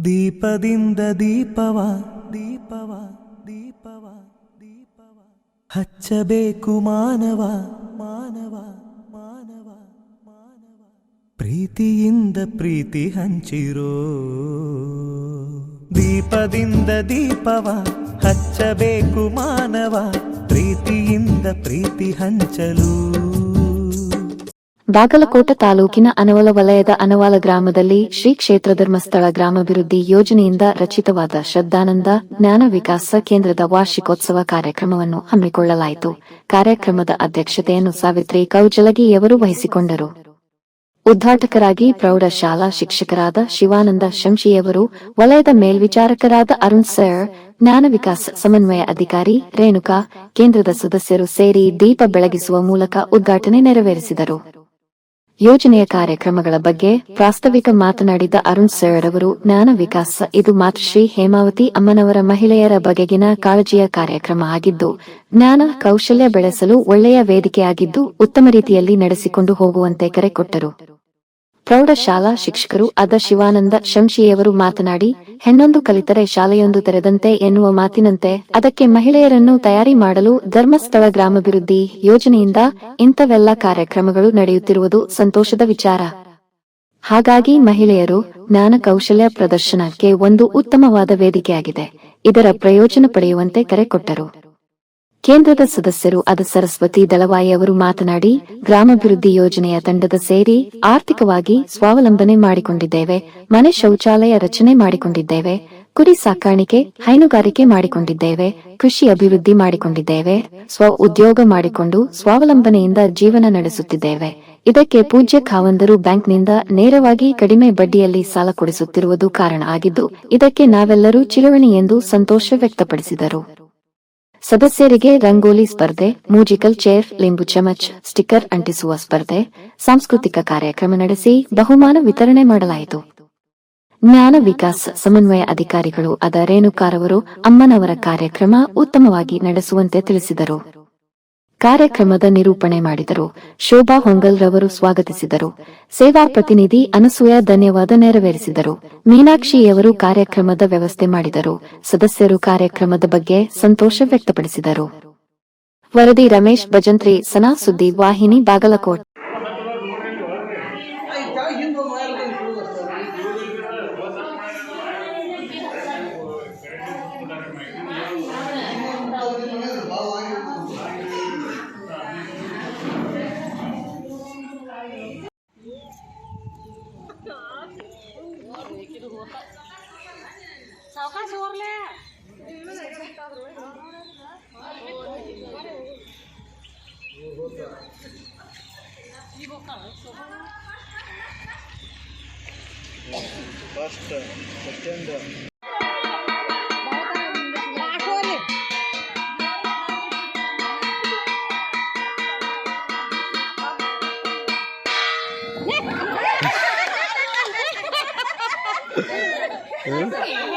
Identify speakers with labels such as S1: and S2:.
S1: ದೀಪದಿಂದ ದೀಪವ ದೀಪವ ದೀಪವ ದೀಪವ ಹಚ್ಚಬೇಕು ಮಾನವ ಮಾನವ ಮಾನವ ಮಾನವ ಪ್ರೀತಿಯಿಂದ ಪ್ರೀತಿ ಹಂಚಿರೋ ದೀಪದಿಂದ ದೀಪವ ಹಚ್ಚಬೇಕು ಮಾನವ ಪ್ರೀತಿಯಿಂದ ಪ್ರೀತಿ ಹಂಚಲು.
S2: ಬಾಗಲಕೋಟ ತಾಲೂಕಿನ ಅನವಲ ವಲಯದ ಅನವಾಲ ಗ್ರಾಮದಲ್ಲಿ ಶ್ರೀ ಕ್ಷೇತ್ರ ಧರ್ಮಸ್ಥಳ ಗ್ರಾಮಾಭಿವೃದ್ಧಿ ಯೋಜನೆಯಿಂದ ರಚಿತವಾದ ಶ್ರದ್ಧಾನಂದ ಜ್ಞಾನ ವಿಕಾಸ ಕೇಂದ್ರದ ವಾರ್ಷಿಕೋತ್ಸವ ಕಾರ್ಯಕ್ರಮವನ್ನು ಹಮ್ಮಿಕೊಳ್ಳಲಾಯಿತು. ಕಾರ್ಯಕ್ರಮದ ಅಧ್ಯಕ್ಷತೆಯನ್ನು ಸಾವಿತ್ರಿ ಕೌಜಲಗಿಯವರು ವಹಿಸಿಕೊಂಡರು. ಉದ್ಘಾಟಕರಾಗಿ ಪ್ರೌಢಶಾಲಾ ಶಿಕ್ಷಕರಾದ ಶಿವಾನಂದ ಶಂಶಿಯವರು, ವಲಯದ ಮೇಲ್ವಿಚಾರಕರಾದ ಅರುಣ್ ಸರ್, ಜ್ಞಾನ ವಿಕಾಸ ಸಮನ್ವಯ ಅಧಿಕಾರಿ ರೇಣುಕಾ, ಕೇಂದ್ರದ ಸದಸ್ಯರು ಸೇರಿ ದೀಪ ಬೆಳಗಿಸುವ ಮೂಲಕ ಉದ್ಘಾಟನೆ ನೆರವೇರಿಸಿದರು. ಯೋಜನೆಯ ಕಾರ್ಯಕ್ರಮಗಳ ಬಗ್ಗೆ ಪ್ರಾಸ್ತಾವಿಕ ಮಾತನಾಡಿದ ಅರುಣ್ ಸರ್ ಅವರು, ಜ್ಞಾನ ವಿಕಾಸ ಇದು ಮಾತೃಶ್ರೀ ಹೇಮಾವತಿ ಅಮ್ಮನವರ ಮಹಿಳೆಯರ ಬಗೆಗಿನ ಕಾಳಜಿಯ ಕಾರ್ಯಕ್ರಮ ಆಗಿದ್ದು, ಜ್ಞಾನ ಕೌಶಲ್ಯ ಬೆಳೆಸಲು ಒಳ್ಳೆಯ ವೇದಿಕೆಯಾಗಿದ್ದು, ಉತ್ತಮ ರೀತಿಯಲ್ಲಿ ನಡೆಸಿಕೊಂಡು ಹೋಗುವಂತೆ ಕರೆ ಕೊಟ್ಟರು. ಪ್ರೌಢಶಾಲಾ ಶಿಕ್ಷಕರು ಆದ ಶಿವಾನಂದ ಶಂಶಿಯವರು ಮಾತನಾಡಿ, ಹೆಣ್ಣೊಂದು ಕಲಿತರೆ ಶಾಲೆಯೊಂದು ತೆರೆದಂತೆ ಎನ್ನುವ ಮಾತಿನಂತೆ ಅದಕ್ಕೆ ಮಹಿಳೆಯರನ್ನು ತಯಾರಿ ಮಾಡಲು ಧರ್ಮಸ್ಥಳ ಗ್ರಾಮಾಭಿವೃದ್ಧಿ ಯೋಜನೆಯಿಂದ ಇಂಥವೆಲ್ಲ ಕಾರ್ಯಕ್ರಮಗಳು ನಡೆಯುತ್ತಿರುವುದು ಸಂತೋಷದ ವಿಚಾರ. ಹಾಗಾಗಿ ಮಹಿಳೆಯರು ಜ್ಞಾನ ಕೌಶಲ್ಯ ಪ್ರದರ್ಶನಕ್ಕೆ ಒಂದು ಉತ್ತಮವಾದ ವೇದಿಕೆಯಾಗಿದೆ. ಇದರ ಪ್ರಯೋಜನ ಪಡೆಯುವಂತೆ ಕರೆ ಕೊಟ್ಟರು. ಕೇಂದ್ರದ ಸದಸ್ಯರು ಆದ ಸರಸ್ವತಿ ದಳವಾಯಿ ಅವರು ಮಾತನಾಡಿ, ಗ್ರಾಮಾಭಿವೃದ್ಧಿ ಯೋಜನೆಯ ತಂಡದ ಸೇರಿ ಆರ್ಥಿಕವಾಗಿ ಸ್ವಾವಲಂಬನೆ ಮಾಡಿಕೊಂಡಿದ್ದೇವೆ, ಮನೆ ಶೌಚಾಲಯ ರಚನೆ ಮಾಡಿಕೊಂಡಿದ್ದೇವೆ, ಕುರಿ ಸಾಕಾಣಿಕೆ ಹೈನುಗಾರಿಕೆ ಮಾಡಿಕೊಂಡಿದ್ದೇವೆ, ಕೃಷಿ ಅಭಿವೃದ್ಧಿ ಮಾಡಿಕೊಂಡಿದ್ದೇವೆ, ಸ್ವ ಉದ್ಯೋಗ ಮಾಡಿಕೊಂಡು ಸ್ವಾವಲಂಬನೆಯಿಂದ ಜೀವನ ನಡೆಸುತ್ತಿದ್ದೇವೆ. ಇದಕ್ಕೆ ಪೂಜ್ಯ ಖಾವಂದರು ಬ್ಯಾಂಕ್ನಿಂದ ನೇರವಾಗಿ ಕಡಿಮೆ ಬಡ್ಡಿಯಲ್ಲಿ ಸಾಲ ಕೊಡಿಸುತ್ತಿರುವುದು ಕಾರಣ ಆಗಿದ್ದು, ಇದಕ್ಕೆ ನಾವೆಲ್ಲರೂ ಚಿರಋಣಿ ಎಂದು ಸಂತೋಷ ವ್ಯಕ್ತಪಡಿಸಿದರು. ಸದಸ್ಯರಿಗೆ ರಂಗೋಲಿ ಸ್ಪರ್ಧೆ, ಮ್ಯೂಸಿಕಲ್ ಚೇರ್, ಲಿಂಬು ಚಮಚ್, ಸ್ಟಿಕ್ಕರ್ ಅಂಟಿಸುವ ಸ್ಪರ್ಧೆ, ಸಾಂಸ್ಕೃತಿಕ ಕಾರ್ಯಕ್ರಮ ನಡೆಸಿ ಬಹುಮಾನ ವಿತರಣೆ ಮಾಡಲಾಯಿತು. ಜ್ಞಾನ ವಿಕಾಸ ಸಮನ್ವಯ ಅಧಿಕಾರಿಗಳು ಆದ ರೇಣುಕಾರವರು ಅಮ್ಮನವರ ಕಾರ್ಯಕ್ರಮ ಉತ್ತಮವಾಗಿ ನಡೆಸುವಂತೆ ತಿಳಿಸಿದರು. ಕಾರ್ಯಕ್ರಮದ ನಿರೂಪಣೆ ಮಾಡಿದರು. ಶೋಭಾ ಹೊಂಗಲ್ ರವರು ಸ್ವಾಗತಿಸಿದರು. ಸೇವಾ ಪ್ರತಿನಿಧಿ ಅನಸೂಯ ಧನ್ಯವಾದ ನೆರವೇರಿಸಿದರು. ಮೀನಾಕ್ಷಿಯವರು ಕಾರ್ಯಕ್ರಮದ ವ್ಯವಸ್ಥೆ ಮಾಡಿದರು. ಸದಸ್ಯರು ಕಾರ್ಯಕ್ರಮದ ಬಗ್ಗೆ ಸಂತೋಷ ವ್ಯಕ್ತಪಡಿಸಿದರು. ವರದಿ ರಮೇಶ್ ಭಜಂತ್ರಿ, ಸನಾ ಸುದ್ದಿ ವಾಹಿನಿ, ಬಾಗಲಕೋಟ್.
S3: सावकाश ओरले
S4: फर्स्ट सेकंड
S3: Yeah.